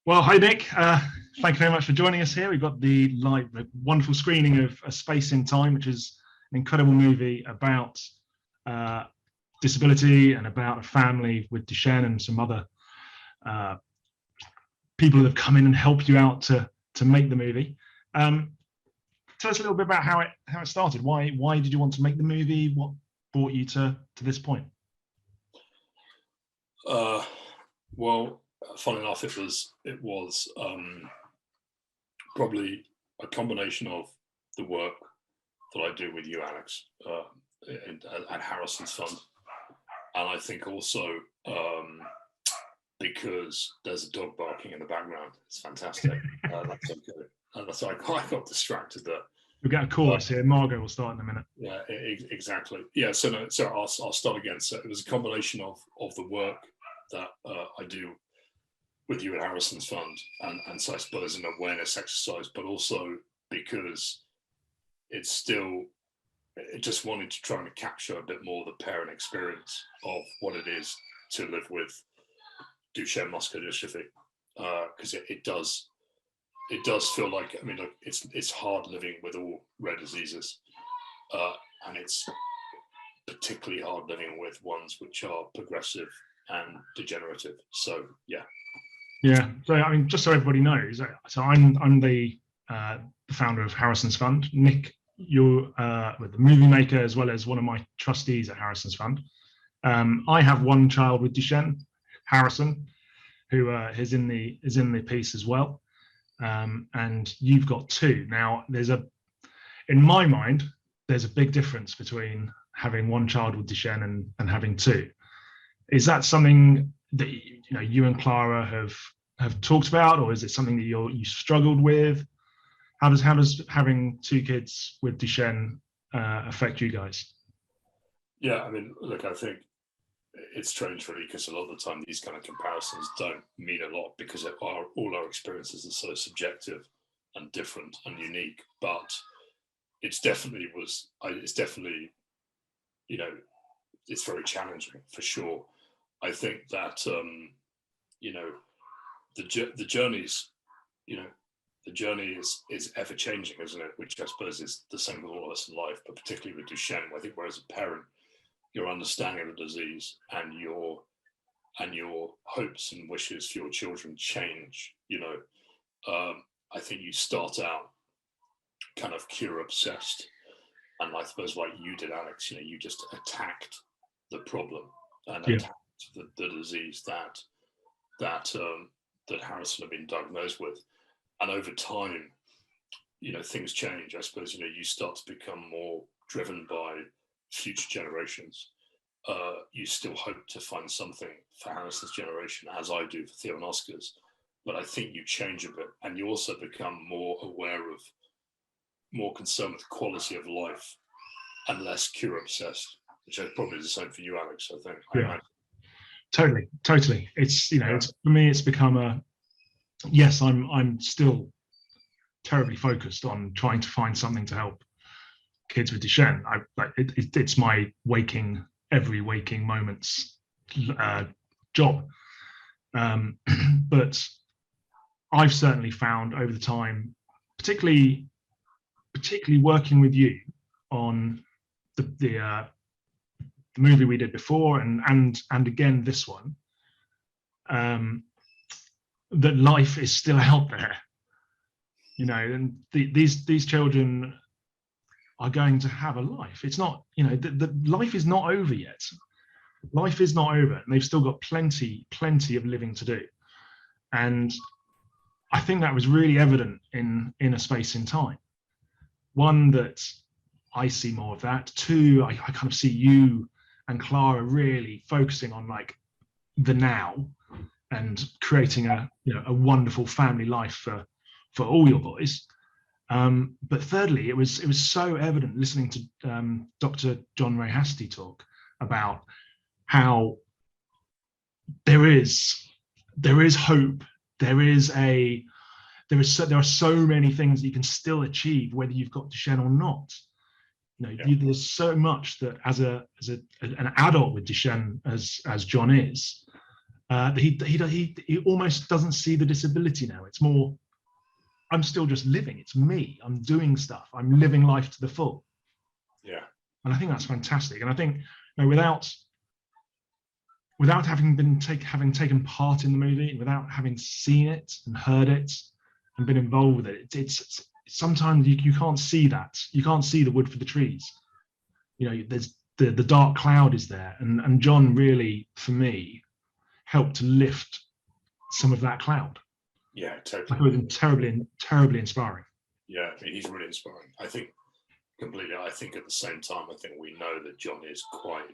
Well, hi Nick. Thank you very much for joining us here. We've got the wonderful screening of A Space in Time, which is an incredible movie about uh, disability and about a family with Duchenne and some other uh, people that have come in and helped you out to make the movie. Tell us a little bit about how it started. Why did you want to make the movie? What brought you to this point? Well, fun enough, it was probably a combination of the work that I do with you, Alex, at Harrison's Fund, and I think also because there's a dog barking in the background. It's fantastic. That's okay. So I got distracted there. We'll get a chorus here. Margot will start in a minute. Yeah, exactly. Yeah, so I'll start again. So it was a combination of the work that I do with you at Harrison's Fund, and so I suppose an awareness exercise, but also because it just wanted to try and capture a bit more the parent experience of what it is to live with Duchenne muscular dystrophy, because it does feel like, I mean, look, it's hard living with all rare diseases, and it's particularly hard living with ones which are progressive and degenerative. So yeah. So I mean, just so everybody knows, so I'm the founder of Harrison's Fund. Nick, you're with the movie maker as well as one of my trustees at Harrison's Fund. I have one child with Duchenne, Harrison, who is in the piece as well, and you've got two. Now, in my mind, there's a big difference between having one child with Duchenne and having two. Is that something that you and Clara have talked about, or is it something that you struggled with? How does having two kids with Duchenne affect you guys? Yeah, I mean, look, I think it's strange really, because a lot of the time these kind of comparisons don't mean a lot because all our experiences are so subjective and different and unique. But it's definitely it's very challenging for sure. I think that the journey is ever changing, isn't it? Which I suppose is the same with all of us in life, but particularly with Duchenne, I think whereas a parent, your understanding of the disease and your hopes and wishes for your children change. I think you start out kind of cure obsessed, and I suppose like you did, Alex, you just attacked the problem and attacked the disease that Harrison had been diagnosed with. And over time, things change. I suppose, you start to become more driven by future generations. You still hope to find something for Harrison's generation, as I do for Theo and Oscar's, but I think you change a bit, and you also become more aware of, more concerned with quality of life and less cure obsessed, which is probably the same for you, Alex, I think. Yeah. Totally. It's it's, for me, it's become yes, I'm still terribly focused on trying to find something to help kids with Duchenne. It's my every waking moments job. But I've certainly found over the time, particularly working with you on the movie we did before and again this one, that life is still out there, and these children are going to have a life. It's not, the life is not over yet. Life is not over, and they've still got plenty of living to do. And I think that was really evident in A Space in Time. One, that I see more of that. Two, I kind of see you and Clara really focusing on like the now and creating a wonderful family life for all your boys. But thirdly, it was so evident listening to Dr. John Ray Hastie talk about how there is hope. There are so many things that you can still achieve whether you've got Duchenne or not. There's so much that as an adult with Duchenne, as John is, He almost doesn't see the disability now. It's more, I'm still just living. It's me. I'm doing stuff. I'm living life to the full. Yeah. And I think that's fantastic. And I think, without having taken part in the movie, without having seen it and heard it and been involved with it, it's sometimes you can't see that. You can't see the wood for the trees. There's the dark cloud is there, and John really, for me, helped to lift some of that cloud. Yeah, totally. I thought it terribly inspiring. Yeah, I mean, he's really inspiring. I think completely. I think at the same time, I think we know that John is quite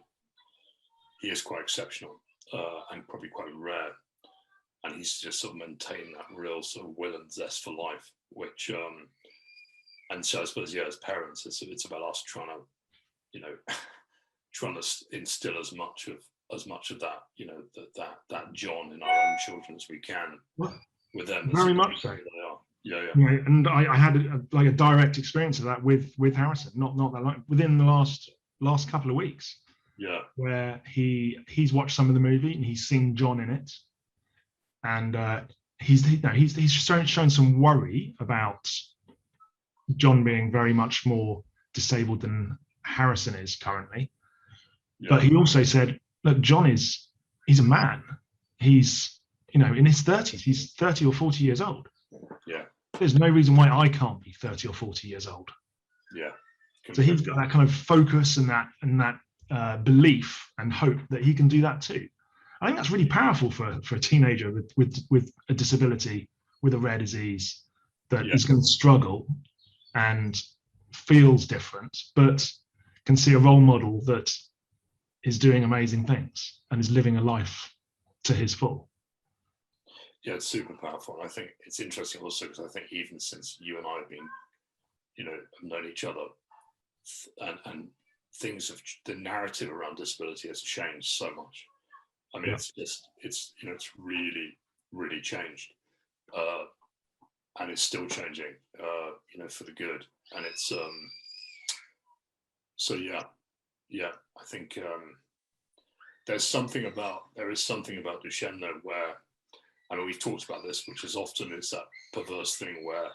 exceptional and probably quite rare. And he's just sort of maintained that real sort of will and zest for life, which, and so I suppose, yeah, as parents, it's about us trying to instill as much of that, that John in our own children as we can with them. Very much so. They are. Yeah. And I had a direct experience of that with Harrison, not that long, within the last couple of weeks. Yeah. Where he's watched some of the movie and he's seen John in it, and he's shown some worry about John being very much more disabled than Harrison is currently. Yeah. But he also said, look, he's a man. He's in his 30s. He's 30 or 40 years old. Yeah. There's no reason why I can't be 30 or 40 years old. Yeah. So he's got that kind of focus and that belief and hope that he can do that too. I think that's really powerful for a teenager with a disability, with a rare disease, that is going to struggle and feels different, but can see a role model that is doing amazing things and is living a life to his full. Yeah, it's super powerful. And I think it's interesting also because I think even since you and I have been, have known each other, and things of the narrative around disability has changed so much. I mean, it's really, really changed, and it's still changing, for the good. And it's so yeah. I think there is something about Duchenne though, where, I mean, we've talked about this, which is often is that perverse thing where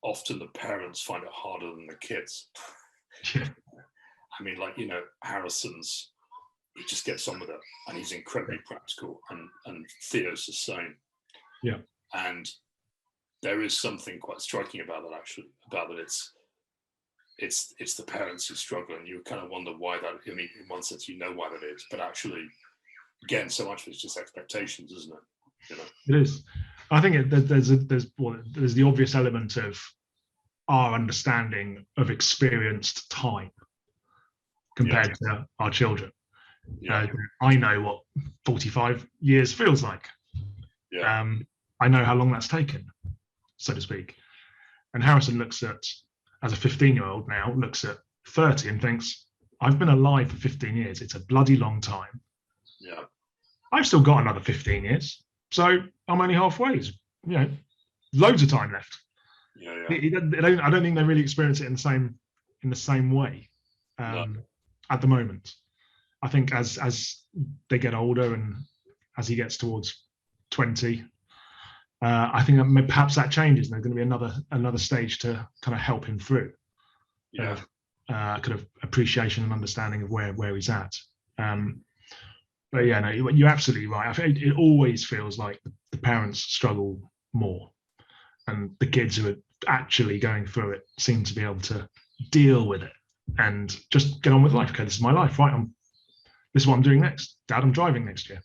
often the parents find it harder than the kids. I mean, Harrison's, he just gets on with it, and he's incredibly practical, and Theo's the same. Yeah. And there is something quite striking about that, actually, about that it's the parents who struggle, and you kind of wonder why that. I mean, in one sense, why that is, but actually, again, so much of it's just expectations, isn't it? It is. I think there's the obvious element of our understanding of experienced time compared to our children. I know what 45 years feels like. I know how long that's taken, so to speak. And Harrison looks at, as a 15-year-old now, looks at 30 and thinks, I've been alive for 15 years. It's a bloody long time. Yeah. I've still got another 15 years. So I'm only halfway. Loads of time left. I don't think they really experience it in the same way at the moment. I think as they get older and as he gets towards 20, I think that perhaps that changes, and there's going to be another stage to kind of help him through. Kind of appreciation and understanding of where he's at. But yeah, no, you're absolutely right. I think it always feels like the parents struggle more, and the kids who are actually going through it seem to be able to deal with it and just get on with life. Okay, this is my life, right? This is what I'm doing next. Dad, I'm driving next year.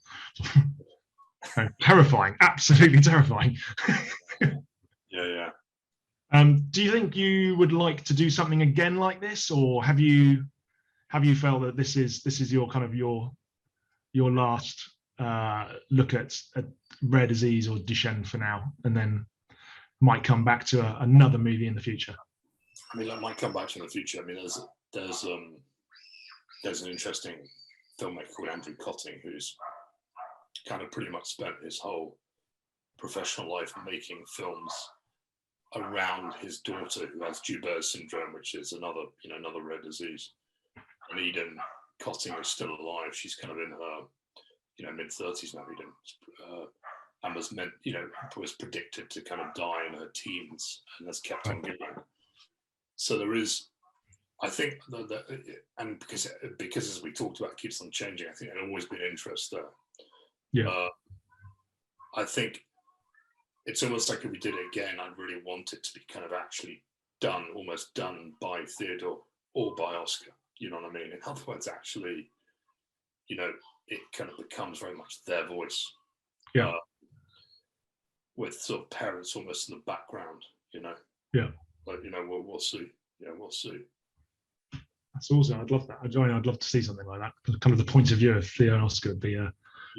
Terrifying, absolutely terrifying. Yeah. Do you think you would like to do something again like this, or have you felt that this is your kind of your last look at rare disease or Duchenne for now, and then might come back to another movie in the future? I mean, that might come back to in the future. I mean, there's an interesting filmmaker called Andrew Cotting who's kind of pretty much spent his whole professional life making films around his daughter who has Joubert syndrome, which is another rare disease. And Eden Cotting is still alive. She's kind of in her mid-30s now, and was meant, was predicted to kind of die in her teens, and has kept on going. So there is, I think, and because as we talked about, it keeps on changing. I think there's always been interest there. Yeah. I think it's almost like if we did it again, I'd really want it to be kind of actually done, almost done by Theodore or by Oscar. You know what I mean? In other words, actually, it kind of becomes very much their voice. Yeah. With sort of parents almost in the background, Yeah. But we'll see. Yeah, we'll see. That's awesome. I'd love that. I'd love to see something like that. Kind of the point of view of Theo and Oscar would be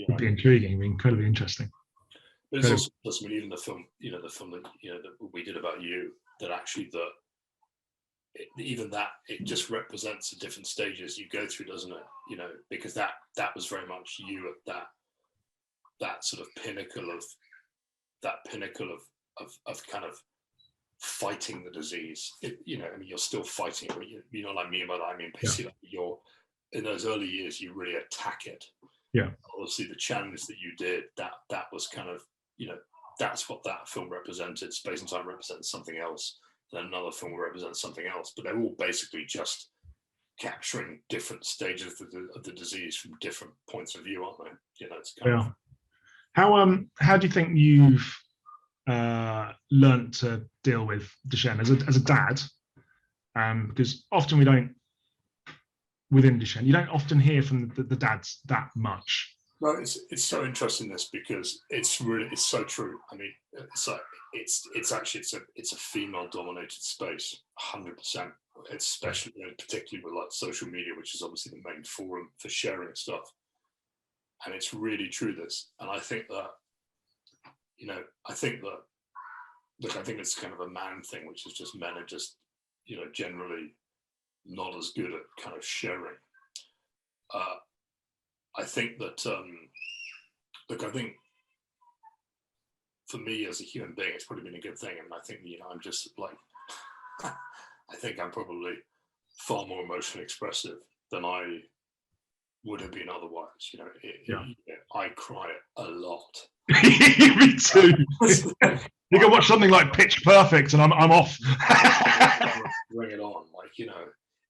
intriguing, would be incredibly interesting. But it's also, I mean, even the film, the film that that we did about you, that actually it just represents the different stages you go through, doesn't it? Because that was very much you at that sort of pinnacle of kind of fighting the disease. I mean, you're still fighting it. You know what I mean by that? I mean, basically, you're in those early years, you really attack it. Yeah. Obviously, the challenge that you did, that was kind of, that's what that film represented. Space and Time represents something else. Then another film will represent something else. But they're all basically just capturing different stages of the disease from different points of view, aren't they? It's kind of. How do you think you've learned to deal with Duchenne as a dad? Because often we don't, within Duchenne, you don't often hear from the dads that much. No, it's so interesting, this, because it's so true. I mean, it's actually a female dominated space, 100%. Especially, particularly with like social media, which is obviously the main forum for sharing stuff. And it's really true, this. And I think that, I think it's kind of a man thing, which is just men are just, generally not as good at kind of sharing. I think that, I think for me as a human being, it's probably been a good thing. And I think, I'm just like, I think I'm probably far more emotionally expressive than I would have been otherwise. I cry a lot. Me too. You can watch something like Pitch Perfect and I'm off. Bring it on. Like, if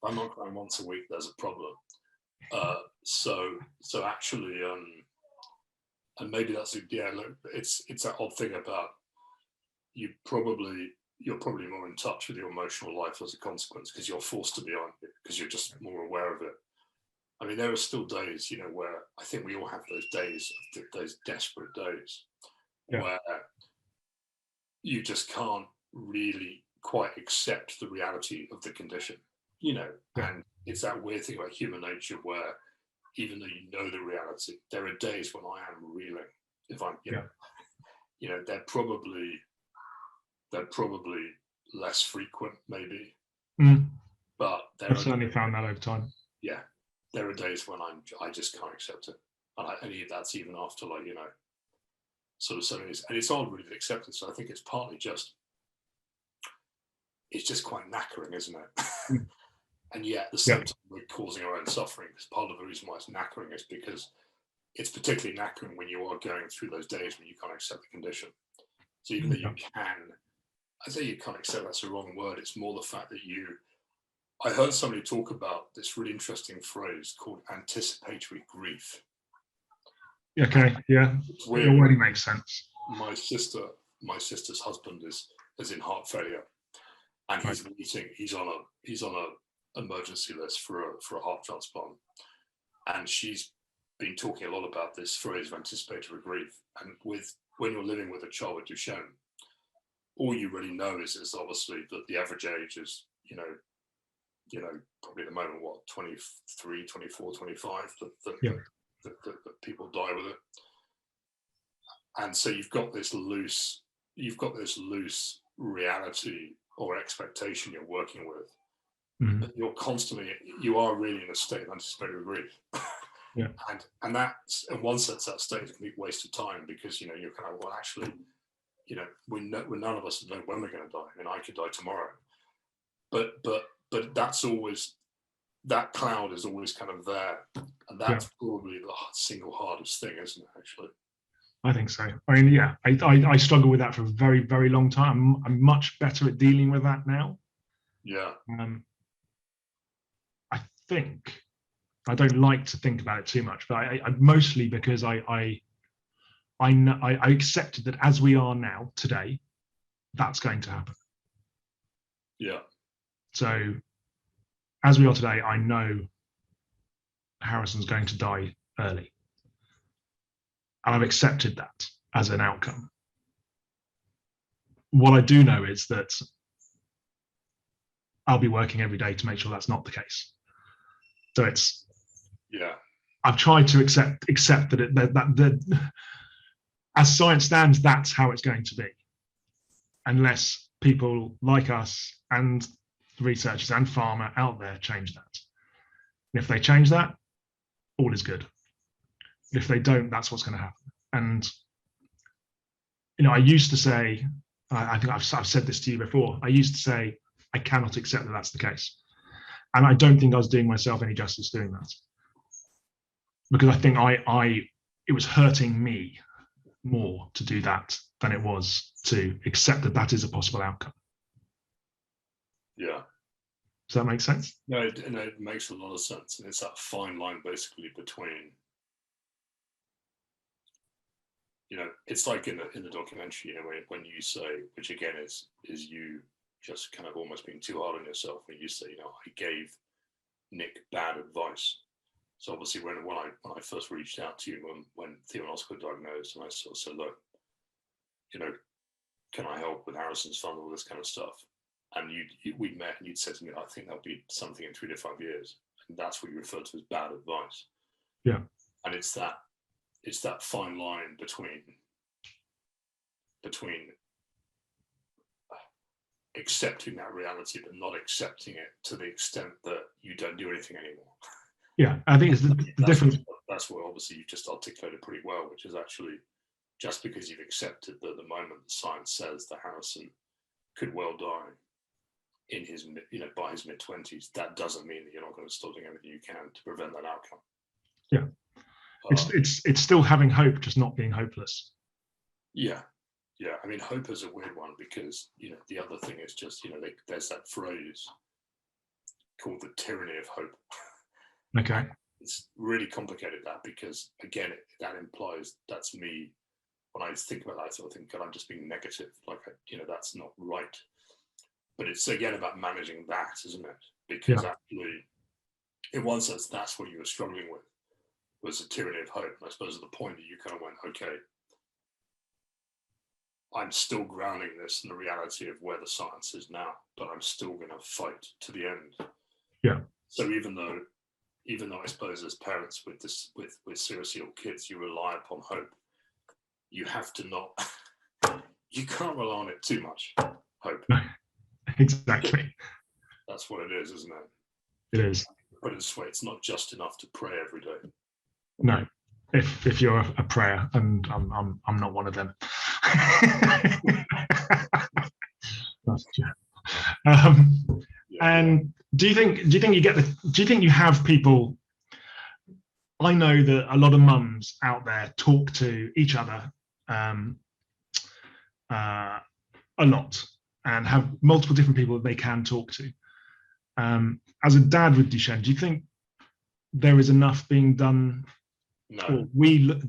I'm not crying once a week, there's a problem. So actually, and maybe that's it's that odd thing about you're probably more in touch with your emotional life as a consequence, because you're forced to be on it, because you're just more aware of it. I mean, there are still days, where I think we all have those days, those desperate days, where you just can't really quite accept the reality of the condition, and it's that weird thing about human nature where even though you know the reality, there are days when I am reeling. If I'm, they're probably less frequent, maybe, but I've certainly found that over time. Yeah, there are days when I just can't accept it, and that's even after sort of 7 years, and it's odd, really, the acceptance. So I think it's partly just, it's just quite knackering, isn't it? And yet at the same time, we're causing our own suffering. Because part of the reason why it's knackering is because it's particularly knackering when you are going through those days when you can't accept the condition. So even though you can, I say you can't accept, that's the wrong word. It's more the fact that I heard somebody talk about this really interesting phrase called anticipatory grief. Okay, yeah, it already makes sense. My sister's husband is in heart failure, and he's on a emergency list for a heart transplant, and she's been talking a lot about this phrase of anticipatory grief. And when you're living with a child with Duchenne, all you really know is obviously that the average age is probably at the moment 23, 24, 25 that people die with it. And so you've got this loose reality or expectation you're working with. But you are really in a state of anticipatory grief. And that's, in one sense, that state is a complete waste of time, because you're kind of, well, actually, none of us know when we're going to die. I mean, I could die tomorrow, but that's always that cloud is always kind of there, and that's probably the single hardest thing, isn't it? Actually, I think so. I mean, yeah, I struggled with that for a very, very long time. I'm much better at dealing with that now. Yeah. I think I don't like to think about it too much, but I mostly because I know I accepted that as we are now today, that's going to happen. Yeah. So as we are today, I know Harrison's going to die early. And I've accepted that as an outcome. What I do know is that I'll be working every day to make sure that's not the case. So it's, I've tried to accept that as science stands, that's how it's going to be, unless people like us and researchers and pharma out there change that. And if they change that, all is good. But if they don't, that's what's going to happen. And I used to say, I think I've said this to you before, I used to say, I cannot accept that that's the case. And I don't think I was doing myself any justice doing that. Because I think it was hurting me more to do that than it was to accept that that is a possible outcome. Yeah. Does that make sense? No, it makes a lot of sense. And it's that fine line basically between, it's like in the documentary, when you say, which again is you just kind of almost being too hard on yourself, when you say, I gave Nick bad advice. So obviously when I first reached out to you when Theo and Oscar got diagnosed, and I sort of said, look, can I help with Harrison's fund, all this kind of stuff? And we met and you'd said to me, I think that'll be something in 3 to 5 years. And that's what you refer to as bad advice. Yeah. And it's that fine line between accepting that reality but not accepting it to the extent that you don't do anything anymore. Yeah, I think it's the difference. That's what obviously you just articulated pretty well, which is actually just because you've accepted that at the moment the science says that Harrison could well die in his by his mid-20s, that doesn't mean that you're not going to stop doing everything you can to prevent that outcome. Yeah. It's still having hope, just not being hopeless. Yeah. I mean, hope is a weird one because the other thing is just there's that phrase called the tyranny of hope. Okay. It's really complicated, that, because again that implies that's me. When I think about that, I sort of think, God, I'm just being negative. Like that's not right. But it's again about managing that, isn't it? Because actually, in one sense, that's what you were struggling with, was the tyranny of hope. And I suppose at the point that you kind of went, okay, I'm still grounding this in the reality of where the science is now, but I'm still going to fight to the end. Yeah. So even though I suppose as parents with seriously ill kids, you rely upon hope, you have to not, you can't rely on it too much. Hope. Exactly. That's what it is, isn't It it? is. But it's not just enough to pray every day. No, if you're a prayer, and I'm not one of them. And do you think you have people? I know that a lot of mums out there talk to each other a lot and have multiple different people that they can talk to. As a dad with Duchenne, do you think there is enough being done? No. Or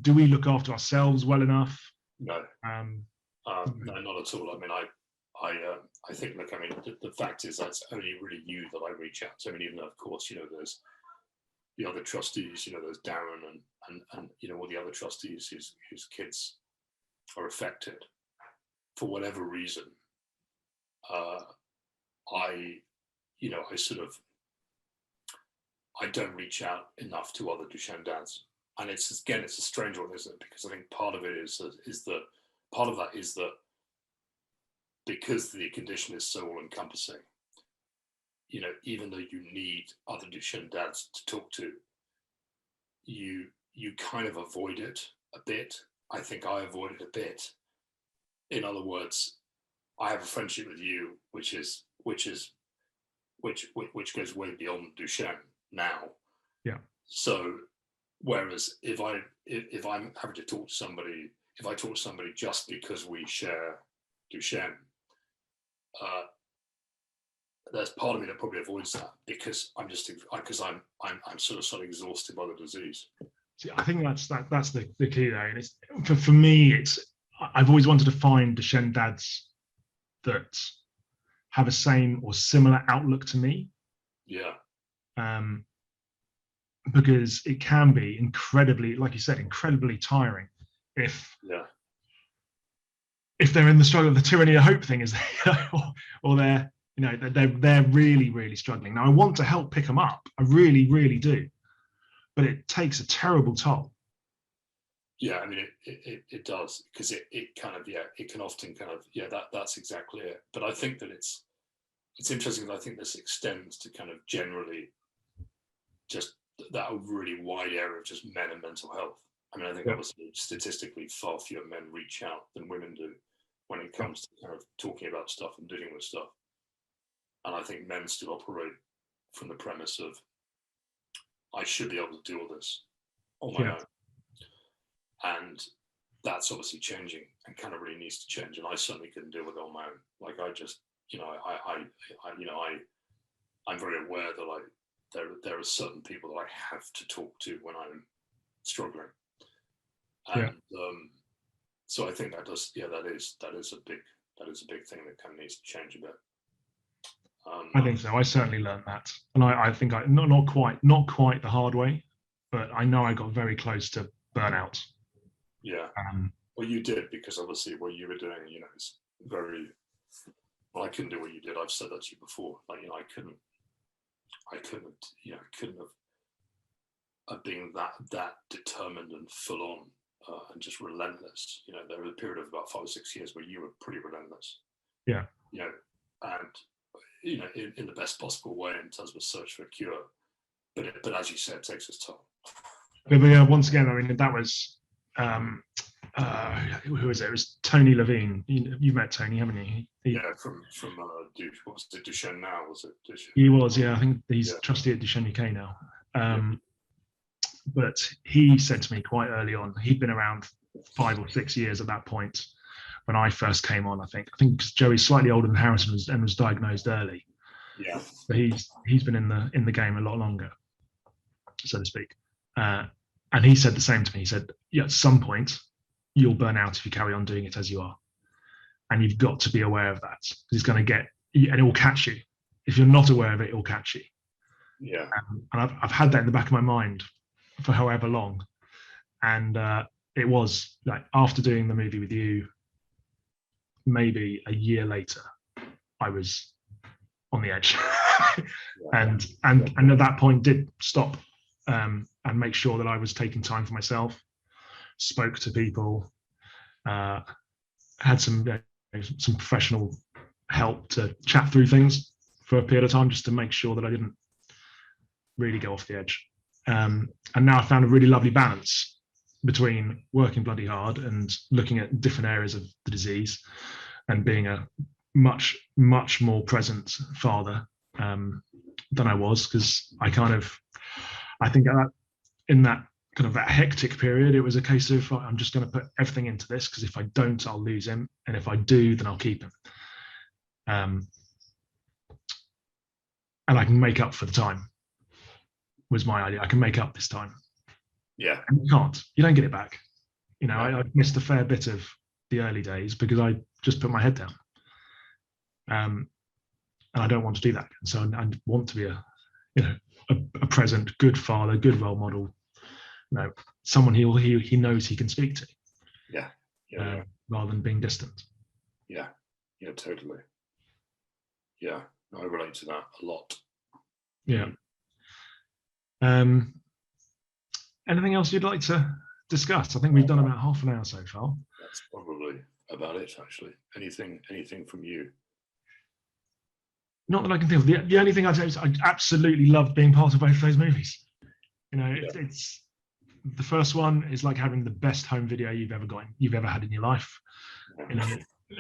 do we look after ourselves well enough? No. No, not at all. I mean, I think, look, I mean, the fact is that's only really you that I reach out to. I mean, even though, of course, there's the other trustees, there's Darren and all the other trustees whose kids are affected for whatever reason. I don't reach out enough to other Duchenne dads. And it's a strange one, isn't it? Because I think part of it is that because the condition is so all-encompassing, even though you need other Duchenne dads to talk to, you kind of avoid it a bit. I think I avoid it a bit. In other words, I have a friendship with you, which goes way beyond Duchenne. now. Yeah. So whereas if I'm having to talk to somebody, if I talk to somebody just because we share Duchenne, there's part of me that probably avoids that because I'm sort of exhausted by the disease. See, I think that's the key there. And it's for me, I've always wanted to find Duchenne dads that have a same or similar outlook to me. Yeah. Because it can be incredibly, like you said, incredibly tiring if they're in the struggle, the tyranny of hope thing is, or they're they're really, really struggling. Now I want to help pick them up, I really, really do, but it takes a terrible toll. Yeah, I mean it does, because it kind of it can often kind of that's exactly it. But I think that it's interesting that I think this extends to kind of generally just that really wide area of just men and mental health. I mean, I think obviously statistically far fewer men reach out than women do when it comes to kind of talking about stuff and dealing with stuff. And I think men still operate from the premise of, I should be able to do all this on my own. And that's obviously changing and kind of really needs to change. And I certainly couldn't deal with it on my own. Like I just, I'm very aware that there are certain people that I have to talk to when I'm struggling. And so I think that does, that is a big thing that kind of needs to change a bit. I think so. I certainly learned that, and I think not quite the hard way, but I know I got very close to burnout. Yeah. Well, you did, because obviously what you were doing, is very. Well, I couldn't do what you did. I've said that to you before. Like, I couldn't have been that determined and full on and just relentless. There was a period of about 5 or 6 years where you were pretty relentless. Yeah. And in the best possible way in terms of a search for a cure. But as you said, it takes its toll. But once again, I mean, that was who was it? It was Tony Levine. You've met Tony, haven't you? From what was it, Duchenne now? Was it Duchenne? He was, I think he's trustee at Duchenne UK now. But he said to me quite early on, he'd been around 5 or 6 years at that point when I first came on. I think because Joey's slightly older than Harrison and was diagnosed early. Yeah. But he's been in the game a lot longer, so to speak. And he said the same to me. He said, at some point you'll burn out if you carry on doing it as you are, and you've got to be aware of that, because it's going to get, and it will catch you. If you're not aware of it, it will catch you. Yeah. And I've had that in the back of my mind for however long, and it was like after doing the movie with you, maybe a year later, I was on the edge. and at that point did stop and make sure that I was taking time for myself, spoke to people, had some professional help to chat through things for a period of time, just to make sure that I didn't really go off the edge. And now I found a really lovely balance between working bloody hard and looking at different areas of the disease and being a much, much more present father than I was, because I think in that kind of that hectic period, it was a case of, I'm just going to put everything into this, because if I don't, I'll lose him, and if I do, then I'll keep him. And I can make up for the time, was my idea. I can make up this time. Yeah. And you can't. You don't get it back. I missed a fair bit of the early days because I just put my head down. And I don't want to do that. So I want to be a present, good father, good role model, someone he knows he can speak to. Yeah. Rather than being distant. Yeah, totally. Yeah, I relate to that a lot. Yeah. Anything else you'd like to discuss? I think we've done about half an hour so far. That's probably about it, actually. Anything from you? Not that I can think of. The only thing I'd say is I absolutely loved being part of both those movies. It's the first one is like having the best home video you've ever had in your life.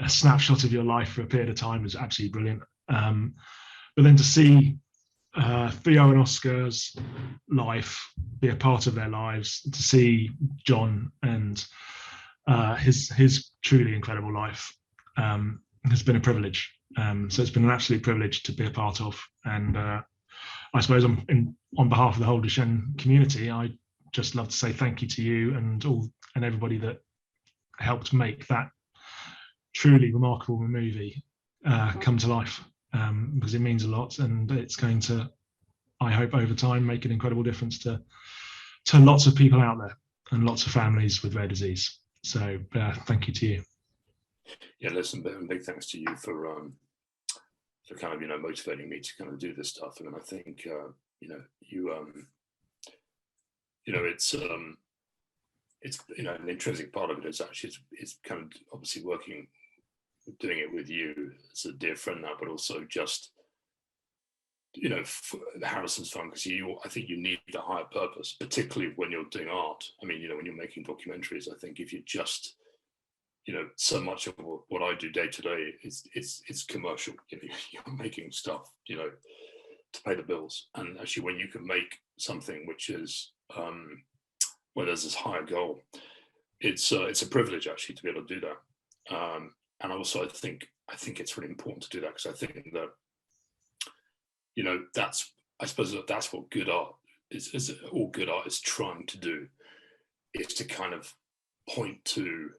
A snapshot of your life for a period of time was absolutely brilliant. But then to see Theo and Oscar's life, be a part of their lives, to see John and his truly incredible life has been a privilege. So it's been an absolute privilege to be a part of. And I suppose on behalf of the whole Duchenne community, I just love to say thank you to you and everybody that helped make that truly remarkable movie come to life, because it means a lot, and it's going to, I hope, over time make an incredible difference to lots of people out there and lots of families with rare disease. So thank you to you. Yeah, listen, big thanks to you for kind of motivating me to kind of do this stuff. And I think it's an intrinsic part of it is actually it's kind of obviously doing it with you as a dear friend now, but also just Harrison's fun, because I think you need a higher purpose, particularly when you're doing art. I mean, when you're making documentaries, I think if you just so much of what I do day to day is commercial. You're making stuff to pay the bills, and actually when you can make something which is where there's this higher goal, it's a privilege actually to be able to do that. And also I think it's really important to do that, because I think that I suppose that's what good art is all good art is trying to do, is to kind of point to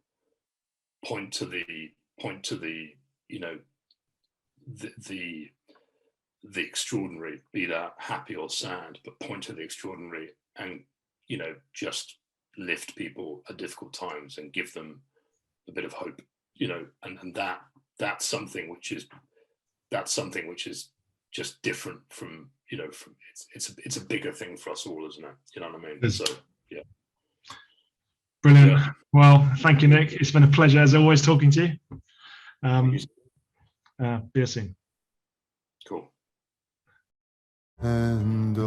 the extraordinary, be that happy or sad, but point to the extraordinary and just lift people at difficult times and give them a bit of hope, and that's something which is just different from it's a bigger thing for us all, isn't it? You know what I mean? So yeah. Brilliant. Yeah. Well, thank you, Nick. It's been a pleasure as always talking to you. Be soon. Cool. And